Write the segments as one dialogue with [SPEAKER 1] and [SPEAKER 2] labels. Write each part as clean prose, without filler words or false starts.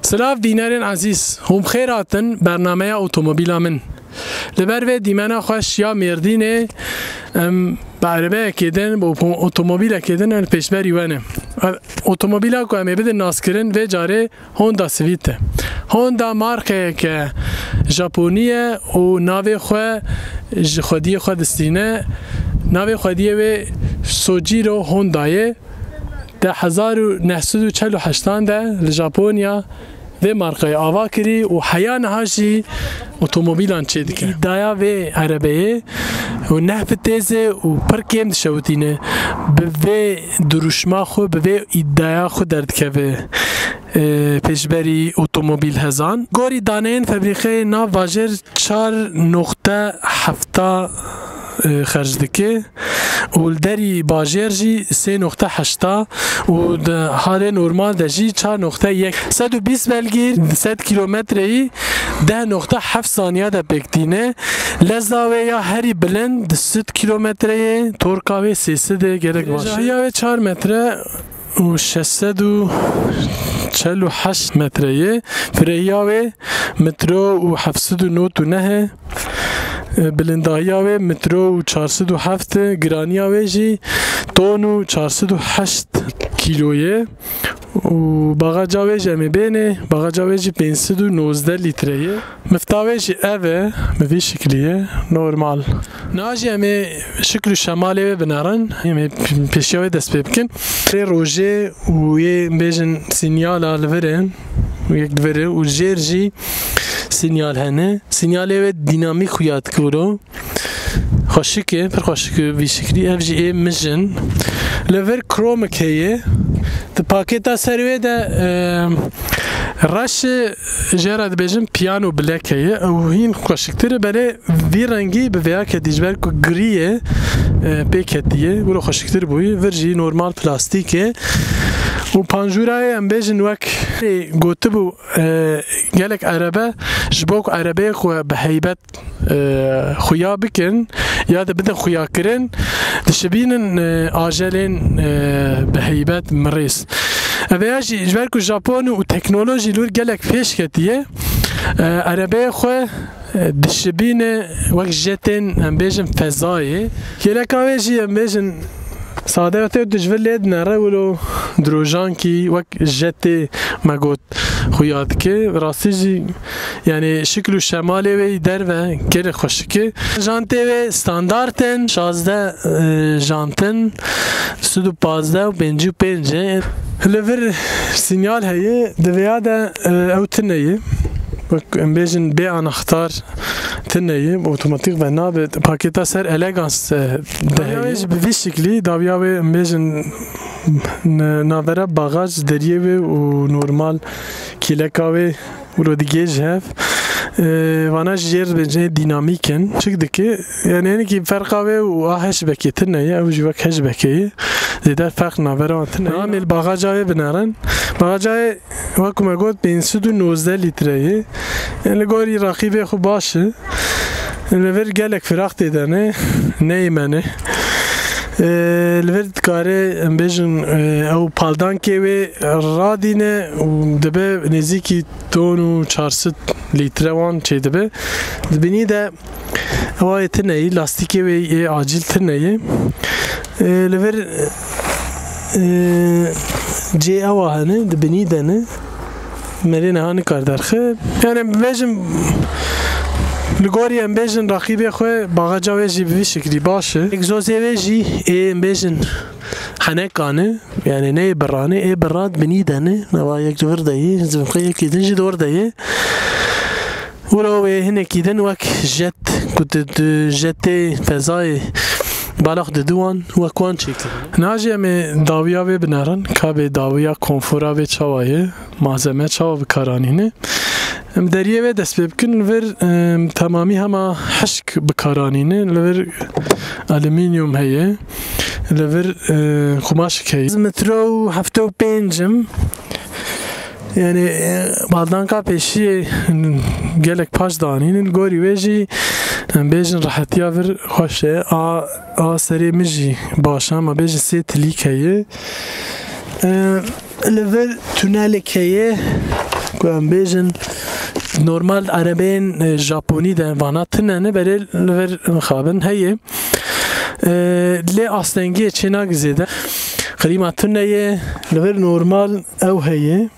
[SPEAKER 1] سلاف دینارین عزیز هم خیراتن برنامه اتومبیل من لبر و دیمنا خوش یا مردینه با عربه کدن با اتومبیل کدن پیشبری ونه اتومبیل که همه بده ناس کردن و جاره هوندا سویته هوندا مارکه که ژاپنیه و ناو خودی خودستینه ناو خودیه و سوجیرو هوندایه ده 1948 ده لژاپنیا و مارکای آوا کری و حیان هاشی اتومبیلان چه دیگه دایا و عربیه و نحف تیزه و پرکیم دشوتینه به دروشما خو به ایدایا خو درد که به پیشبری اتومبیل هزان گوری دانین فبریخه ناو واجر 4.7 خرج دکه و دری باجر جی 3.8 و حال نورمال دجی 4.1 120 بلگیر 100 کیلومتری 10.7 ثانیه ده بکتینه لزاوه یا هری بلند 100 کیلومتری تورکاوه 300 گرک باشه جایاوه 4 متره و 648 متریه فریاوه مترو و 709 بلندایاوه مترو و 407 گرانیاوه جی تون و 408 کیلویه و باغاجاوه جمع بینه باغاجاوه جی 519 لیتریه مفتاوه جی اوه به شکلیه نورمال ناجی همه شکل شماله بنارن همه پیشیاوه دست بکن روژه و یه بیجن سینیال آلورن و یک دوره و جیر جی سینیال هنه سینیاله و دینامیک خویاد کرو خوشکه پر خوشکه وی شکلی اف جی ای مجن لور کرومک هیه ده پاکتا سروی ده راش جراد بیجن پیانو بلک هیه او هین خوشکتره برای وی رنگی به ویا کدیج بر که گریه پیکتیه برو خوشکتر بوی ورجی نورمال پلاستیکه و پانجورای ام بیجن وک گوته بو گلک عربه جبوک عربه خو به هیبت خویا بکن یا ده بدن خویا کرن دشبینن آجلین به هیبت مریس اویاجی جبرکو ژاپن و تکنولوژی لور گلک پیش کتیه عربه خو دشبین وک جتن ام بیجن فضایه گلک آویجی ام بیجن ساده وقتی دجور لید نره ولو دروژان کی وک جت مگوت خویاد که راستی جی یعنی شکل و شمالی وی در و گره خوشکه جانته وی استاندارتن 16 جانتن 215 و 55 لور سینیال هیه دویا ده او تنیه ام بیجن بی انختار تنیه اوتوماتیک و ناب پاکتا سر الگانس دهیه به وی شکلی داویا و ام بیجن نابره باغاج دریه و نورمال کیلکاوه و رو دیگه جهف وانا جیر بنجه دینامیکن شکل که یعنی که فرقاوه و آهش بکی تنیه او جوک هش بکی زیده فرق نابره آن تنیه عامل باغاجای بنارن باغاجای وکو مگود 519 لیتره یعنی گوری راقیبه خوب باشه لور گلک فراخ دیدنه نیمنه لور کاره بیشن او پالدان که وی رادینه و دبه نزدیکی تون و 400 لیتره وان چه دبه دبینی ده هوای تنهی لاستیکه وی عاجل تنهی لور جی اوهانه دبینی ده نه مرین هانی کار درخه یعنی بیشن لگوری ام بیشن رقیبه خواه باغا ویجی به شکلی باشه اگزوزی ویجی ام بیشن حنکانه یعنی نه برانه ای براد بنیده نه نوا یک دور دایه زمخه یکی دنجی دور دایه ولو هنه کیدن وک جت کت جت فضای بالاخ دوان و کوان چیکن ناجی ام داویا و بنارن که به داویا کنفورا و چوایه مازمه چوا بکارانینه دریه و دست بکن ور تمامی همه حشک بکارانینه لور آلومینیوم هیه لور خماش هیه مترو 75 یعنی بعدان که پیشی گلک پاش دانین گوری ویجی بیجن راحتی ور خوشه سری مجی باشه ما بیجن سی تلیک هیه لور تونل هیه ku em bêjin normal erebeyên Japonî de vana tune berê li vir mixabin heye lê astengiyê çêna gizêde qîma tune ye li vir normal ew heye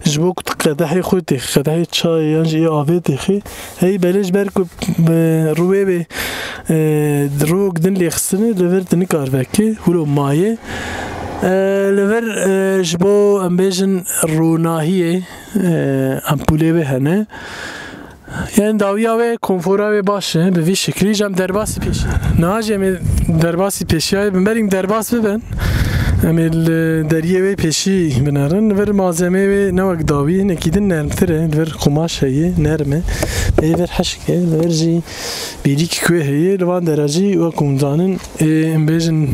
[SPEAKER 1] ji bo ku tu qedehê xwe têxî qedehê çayê yan jî avê têxî hey belê ji ber ku rûvê wê rûk din lêxistinê li vir tu nikar vekî hûro mayê li vir ji bo em bêjin ronahiyê ampulê wê hene yani dawiya wê konfora wê baş e bi vî şeklî jî em derbasî pêşî nihajî em ê derbasî pêşiyayê bin berî derbas bibin em ê li deriyê wê pêşî binerin li vir malzemeyê wê ne wek dawî hinekî din nermtir e li vir qumaş heye nerm e peyê vir heşk e li vir jî bêrîkî ku heye li van dere jî wek hûn dizanin em bêjin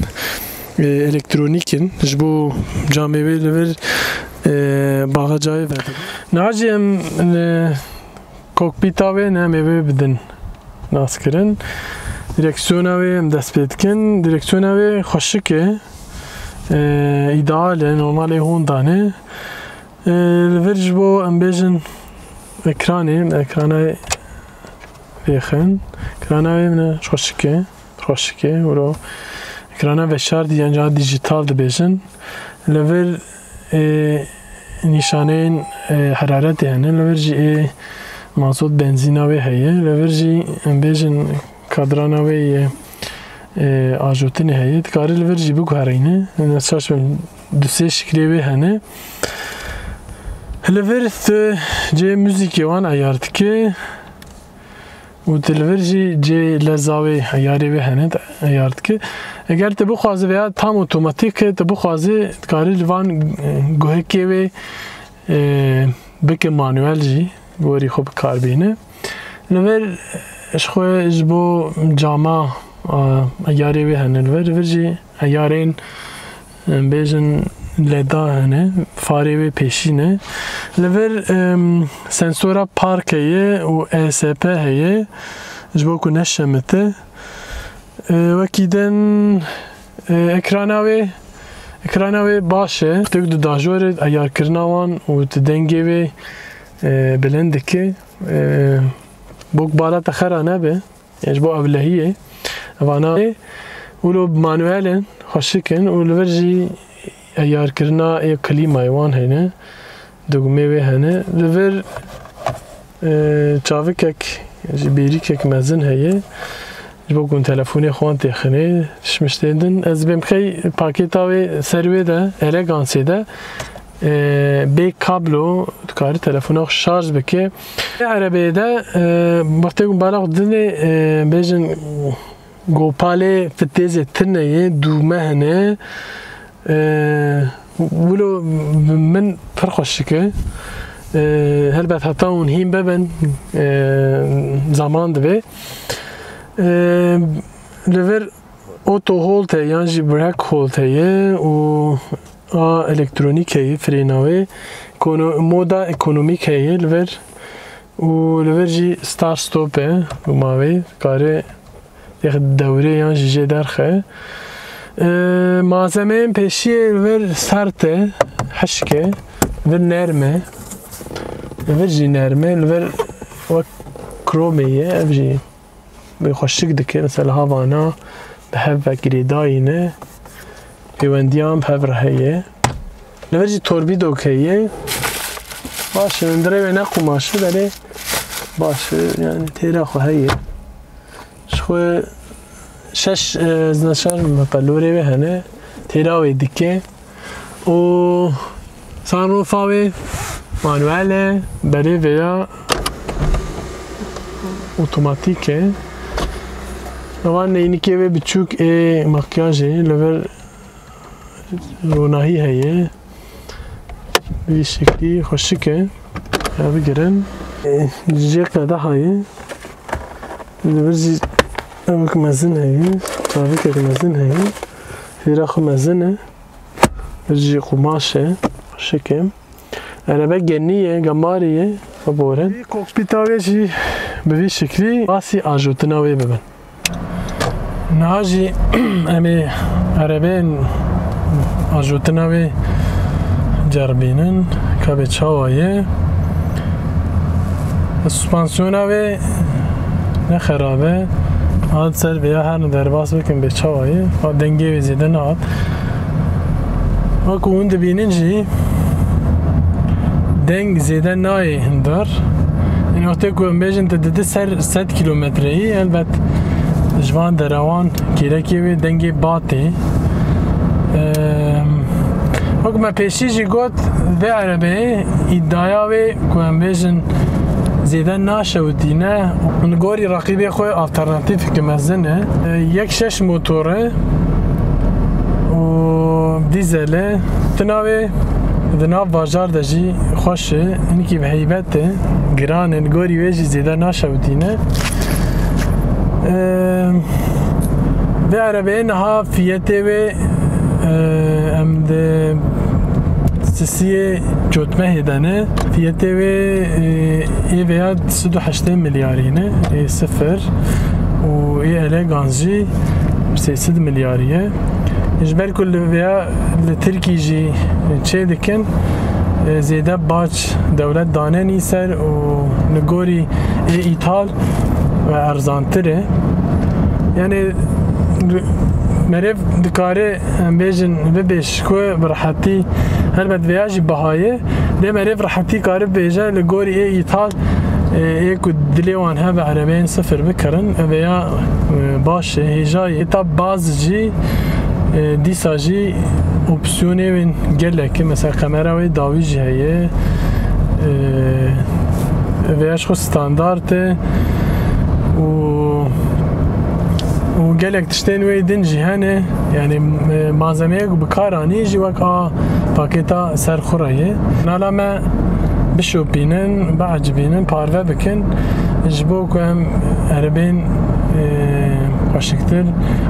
[SPEAKER 1] elektronikin ji bo camê wê li vir baxecayê vedin nihajî em kokpîta wê ne em ê wê bidin naskirin direksiyona wê em dest pê dikin direksiyona wê xweşik e ideal e normalê hûn dane li vir ji bo em bêjin ekranê ekrana vêxin ekrana wê min xweşik e wiro ekrana veşardî yan ca dijîtal dibêjin li vir nîşaneyên heraretê hene li vir jî mazot benzîna wê heye li vir jî em bêjin kadrana wê yê ajotinê heye dikarî li vir jî biguherîne çaş du sê şiklê wê hene li vir tu cê müzîkê wan eyar dikî û tu li vir jî cê leza wê eyarê wê hene eyar dikî eger tu bixwazî veya tam otomatîk tu bixwazî dikarî li van guhekê wê bike manuel jî werî xwe bikarbîne li vir ji xwe ji bo cama eyarê wê hene li vir jî eyarên em bêjin leda hene farê wê pêşî ne li vir sensora park heye û ESP heye ji bo ku neşemite wekî din ekrana wê baş e tu di dajorê eyarkirina wan û tu dengê wê bilind dikî bok bala te xera nebe ji bo evlehiyê evana wilo manuelên xweşik in û li vir jî eyarkirina klîmayê wan hene dugmê wê hene li vir çavikek jî bêrîkek mezin heye ji bo ku telefonê xwe wan têxîne şişmiştê din ez bêm bixey pakêta wê ser wê de elegansê de bê kablo dikarî telefona xwe şarj bike erebeyê de wextê ku bala xwe dinê bêjin gopalê fitêzê tune ye dûme hene wilo min pir xweşik e helbet heta hûn hîn bibin zaman dibe li vir auto hold heye yan jî brake hold heye û elektronîk heye frêna wê moda ekonomîk heye li vir û li vir jî start stop e mavê dikarî dewrê yan jî jê derxe malzemeyên pêşiyê li vir sert e hişk e li vir nerm e li vir jî nerm e li vir wek kromê ye ev jî xweşik dike mesela havana bi hev vek girêdayî ne pêwendiyan bi hev re heye li vir jî torbîdok heye baş e min dirê wê ne qumaşi berê baş e yani têra xwe heye ji xwe şeş zneşar pelorê wê hene têra wê dike û sunroofa wê manuel e berê veya otomatîk e wan neynikê wê biçûk ê makyajê li vir ronahî heye vî şeklî xweşik e ya bigirin jê qedeha ye li vir jî evek mezin heye çavikek mezin heye fêra xwe mezin e vir jî qumaş e xweşik e erebe genî ye gemarî ye xwe kokpîta wê jî bi vî şeklî basî ajotina wê bibin niha jî em ê erebeyên ajotina wê ceribînin kabê çawa ye سوسپانسیونا و نه خرابه هاد سر بیا هر درباس بکن به چاوی و دنگی و زیده نهاد وکو اون دبینین جی دنگ زیده نای هندار این وقتی که بیشن تدیده سر 100 کیلومتری البت جوان دروان کیرکی و دنگی باتی وقتی ما پیشی جی گوت به عربه ادعا و که بیشن زیده ناشودینه من گوری رقیبی خوی آلترناتیف که مزنه 1.6 موتوره و دیزله تناوی دناو باجار دجی خوشه اینی که به هیبته گرانه گوری ویجی زیده ناشودینه به عربه نها فیته و امده سیسی جوتمه هدنه فیته و ای ویا 108 میلیاریه ای صفر و ای الگانجی 300 میلیاریه اجبر کل ویا لترکی جی چه دکن زیده باج دولت دانه نیسر و نگوری ای ایتال و ارزانتره یعنی مريف دكاري بيجن ببيش كو برحتي هل فياجي بهايه لي مريف راحتي كاري بيجا لغوري اي ايطال اي كو دليوان هبه عربين صفر بكرن فيا باش هي جاي طب باز جي ديساجي اوبسيوني وين قالك مثلا كاميرا وي داويجي هي فياش خو ستاندارد و gelek tiştên wê din jîhanê yani malzemeyek bikaranî jî wek pakêta serxurayê nala me bişopînin biecibînin parve bikin ji bo ku em erebên xweşiktir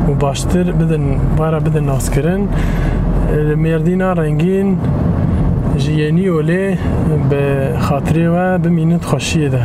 [SPEAKER 1] û baştir bidin wara bidin naskirin li mêrdîna rengîn ji yenî olê bi xatirê we bimînin xweşiyê de